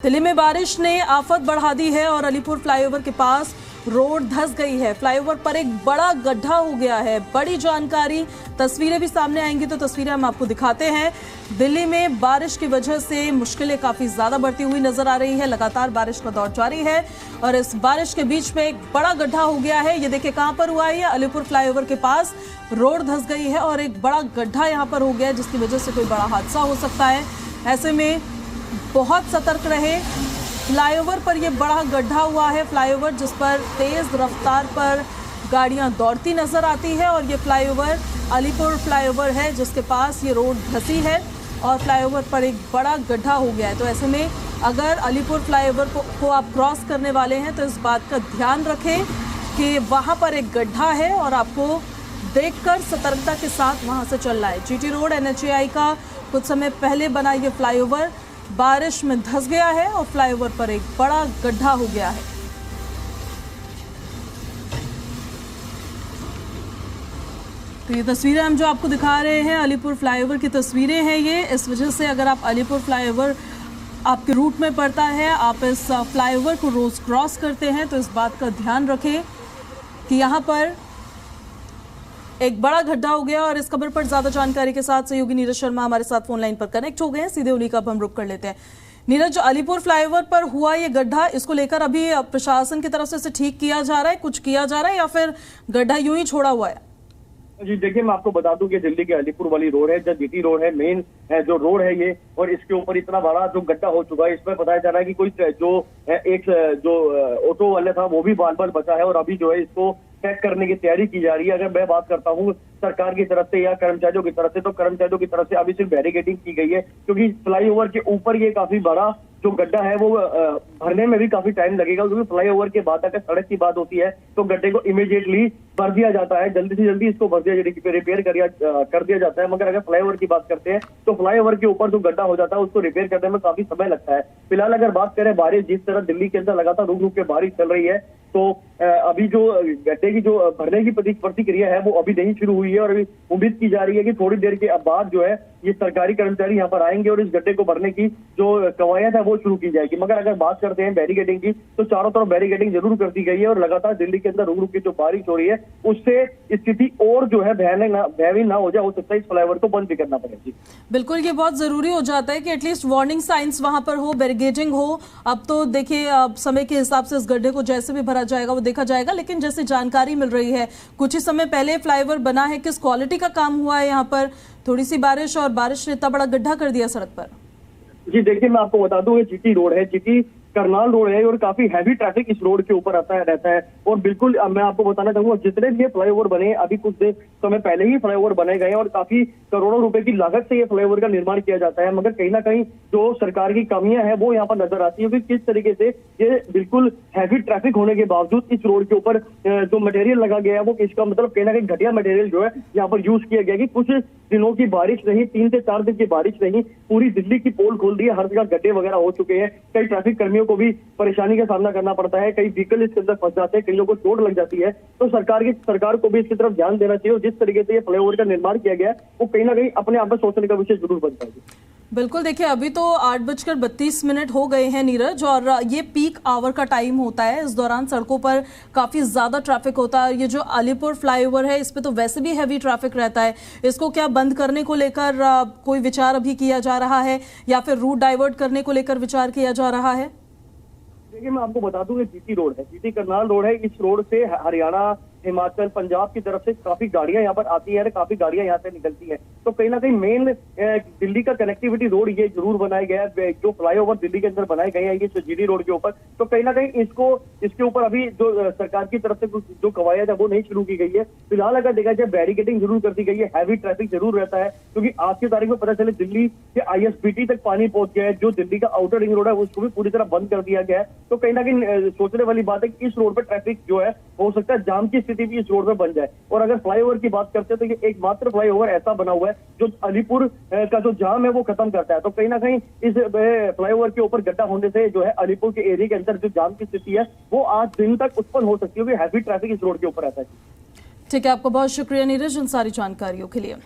दिल्ली में बारिश ने आफत बढ़ा दी है और अलीपुर फ्लाईओवर के पास रोड धंस गई है। फ्लाईओवर पर एक बड़ा गड्ढा हो गया है। बड़ी जानकारी, तस्वीरें भी सामने आएंगी तो तस्वीरें हम आपको दिखाते हैं। दिल्ली में बारिश की वजह से मुश्किलें काफी ज्यादा बढ़ती हुई नजर आ रही है। लगातार बारिश का दौर जारी है और इस बारिश के बीच में एक बड़ा गड्ढा हो गया है। ये देखिए कहां पर हुआ है। अलीपुर फ्लाईओवर के पास रोड धंस गई है और एक बड़ा गड्ढा यहाँ पर हो गया है, जिसकी वजह से कोई बड़ा हादसा हो सकता है। ऐसे में बहुत सतर्क रहे। फ्लाईओवर पर यह बड़ा गड्ढा हुआ है। फ्लाईओवर जिस पर तेज रफ्तार पर गाड़ियां दौड़ती नजर आती है और ये फ्लाईओवर अलीपुर फ्लाईओवर है, जिसके पास ये रोड धंसी है और फ्लाईओवर पर एक बड़ा गड्ढा हो गया है। तो ऐसे में अगर अलीपुर फ्लाईओवर को आप क्रॉस करने वाले हैं तो इस बात का ध्यान रखें कि वहां पर एक गड्ढा है और आपको देखकर सतर्कता के साथ वहां से चलना है। जीटी रोड NHAI का कुछ समय पहले बना ये फ्लाईओवर बारिश में धंस गया है और फ्लाईओवर पर एक बड़ा गड्ढा हो गया है। तो ये तस्वीरें हम जो आपको दिखा रहे हैं अलीपुर फ्लाईओवर की तस्वीरें हैं ये। इस वजह से अगर आप अलीपुर फ्लाईओवर आपके रूट में पड़ता है, आप इस फ्लाईओवर को रोज क्रॉस करते हैं, तो इस बात का ध्यान रखें कि यहाँ पर एक बड़ा गड्ढा हो गया। और इस खबर पर ज्यादा जानकारी के साथ सहयोगी नीरज शर्मा हमारे साथ फोन लाइन पर कनेक्ट हो गए हैं। सीधे उन्हीं का अब हम रुख कर लेते हैं। नीरज, अलीपुर फ्लाईओवर पर हुआ ये गड्ढा, इसको लेकर अभी प्रशासन की तरफ से इसे ठीक किया जा रहा है, कुछ किया जा रहा है या फिर गड्ढा यूं ही छोड़ा हुआ है? जी देखिए, मैं आपको बता दूं कि दिल्ली के अलीपुर वाली रोड है, जो जीटी रोड है, मेन जो रोड है ये, और इसके ऊपर इतना बड़ा जो गड्ढा हो चुका है। इसमें बताया जा रहा है कि कोई जो ऑटो वाला था वो भी बाल बाल बचा है और अभी जो है इसको चेक करने की तैयारी की जा रही है। अगर मैं बात करता हूँ सरकार की तरफ से या कर्मचारियों की तरफ से, तो कर्मचारियों की तरफ से अभी सिर्फ बैरिकेडिंग की गई है, क्योंकि फ्लाईओवर के ऊपर ये काफी बड़ा जो गड्ढा है वो भरने में भी काफी टाइम लगेगा, क्योंकि फ्लाईओवर के बाद अगर सड़क की बात होती है तो गड्ढे को इमीडिएटली भर दिया जाता है, जल्दी से जल्दी इसको भर दिया रिपेयर कर दिया जाता है। मगर अगर फ्लाईओवर की बात करते हैं तो फ्लाईओवर के ऊपर जो गड्ढा हो जाता है उसको रिपेयर करने में काफी समय लगता है। फिलहाल अगर बात करें बारिश, जिस तरह दिल्ली के अंदर लगातार रुक रुक के बारिश चल रही है, तो अभी जो गड्ढे की जो भरने की प्रतिक्रिया है वो अभी नहीं शुरू हुई है और अभी उम्मीद की जा रही है कि थोड़ी देर के बाद जो है ये सरकारी कर्मचारी यहाँ पर आएंगे और इस गड्ढे को भरने की जो कवायद है वो शुरू की जाएगी। मगर अगर बात करते हैं बैरिकेडिंग की, तो चारों तरफ बैरिकेडिंग जरूर कर दी गई है और लगातार दिल्ली के अंदर रुक रुक की जो बारिश हो रही है उससे स्थिति और जो है भयावह ना हो जाए, हो सकता है इस फ्लाईओवर को बंद भी करना पड़े। जी बिल्कुल, ये बहुत जरूरी हो जाता है कि एटलीस्ट वार्निंग साइंस वहां पर हो, बैरिकेडिंग हो। अब तो देखिए समय के हिसाब से इस गड्ढे को जैसे भी भरा जाएगा वो देखा जाएगा, लेकिन जैसे जानकारी मिल रही है कुछ ही समय पहले फ्लाईओवर बना है, किस क्वालिटी का काम हुआ है यहाँ पर, थोड़ी सी बारिश और बारिश ने इतना बड़ा गड्ढा कर दिया सड़क पर। जी देखिए, मैं आपको बता दूं ये जीटी रोड है, जीटी करनाल रोड है और काफी हैवी ट्रैफिक इस रोड के ऊपर रहता है। और बिल्कुल मैं आपको बताना चाहूंगा, जितने भी ये फ्लाईओवर बने अभी कुछ समय पहले ही फ्लाईओवर बनाए गए हैं और काफी करोड़ों रुपए की लागत से ये फ्लाईओवर का निर्माण किया जाता है। मगर कहीं ना कहीं जो सरकार की कमियां हैं वो यहाँ पर नजर आती है कि किस तरीके से ये बिल्कुल हैवी ट्रैफिक होने के बावजूद इस रोड के ऊपर जो मटेरियल लगा गया है वो इसका मतलब कहीं ना कहीं घटिया मटेरियल जो है यहाँ पर यूज किया गया कि कुछ दिनों की बारिश नहीं, 3 से 4 दिन की बारिश नहीं, पूरी दिल्ली की पोल खोल दी है। हर जगह गड्ढे वगैरह हो चुके हैं। कई ट्रैफिक कर्मियों को भी परेशानी का सामना करना पड़ता है, कई व्हीकल इसके अंदर फंस जाते हैं, कईयों को चोट लग जाती है। तो सरकार को भी इसकी तरफ ध्यान देना चाहिए और जिस तरीके से ये फ्लाईओवर का निर्माण किया गया है वो कहीं ना कहीं अपने आप में सोचने का विषय जरूर बनता है। बिल्कुल, देखिए अभी तो 8:32 हो गए हैं नीरज, और ये पीक आवर का टाइम होता है। इस दौरान सड़कों पर काफी ज्यादा ट्रैफिक होता है। ये जो अलीपुर फ्लाईओवर है इस पे तो वैसे भी हैवी ट्रैफिक रहता है। इसको क्या बंद करने को लेकर कोई विचार अभी किया जा रहा है या फिर रूट डाइवर्ट करने को लेकर विचार किया जा रहा है? देखिए, मैं आपको बता दूं ये जीटी रोड है, जीटी करनाल रोड है। इस रोड से हरियाणा, हिमाचल, पंजाब की तरफ से काफी गाड़ियां यहाँ पर आती है, काफी गाड़ियां यहाँ से निकलती है। तो कहीं ना कहीं मेन दिल्ली का कनेक्टिविटी रोड ये जरूर बनाया गया है। जो फ्लाईओवर दिल्ली के अंदर बनाए गए हैं ये जीटी रोड के ऊपर, तो कहीं ना कहीं इसके ऊपर अभी जो सरकार की तरफ से जो कवायद है वो नहीं शुरू की गई है। फिलहाल अगर देखा जाए बैरिकेडिंग जरूर कर दी गई है, हैवी ट्रैफिक जरूर रहता है, क्योंकि आज की तारीख में पता चले दिल्ली के ISBT तक पानी पहुंच गया है। जो दिल्ली का आउटर रिंग रोड है उसको भी पूरी तरह बंद कर दिया गया है। तो कहीं ना कहीं सोचने वाली बात है कि इस रोड पर ट्रैफिक जो है हो सकता है जाम की स्थिति भी इस रोड पर बन जाए। और अगर फ्लाईओवर की बात करते हैं तो ये एकमात्र फ्लाईओवर ऐसा बना हुआ है जो अलीपुर का जो जाम है वो खत्म करता है। तो कहीं ना कहीं इस फ्लाईओवर के ऊपर गड्ढा होने से जो है अलीपुर के एरिया के अंदर जो जाम की स्थिति है वो आज दिन तक उत्पन्न हो सकती है, हैवी ट्रैफिक इस रोड के ऊपर रहता है। ठीक है, आपको बहुत शुक्रिया नीरज इन सारी जानकारियों के लिए।